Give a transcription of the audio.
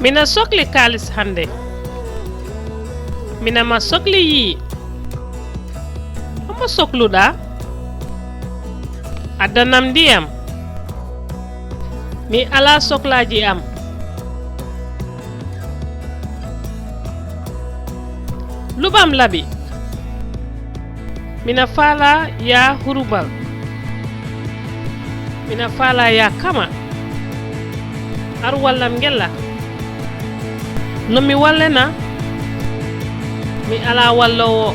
mina sohli kaalis hannde minama sohli yii homo sohluɗa addanam ndiyam mi ala sohlaji am luɓam laɓi mina faala ya hurubal mina faala ya kama ar wallam ngella no mi wallena mi ala wallowo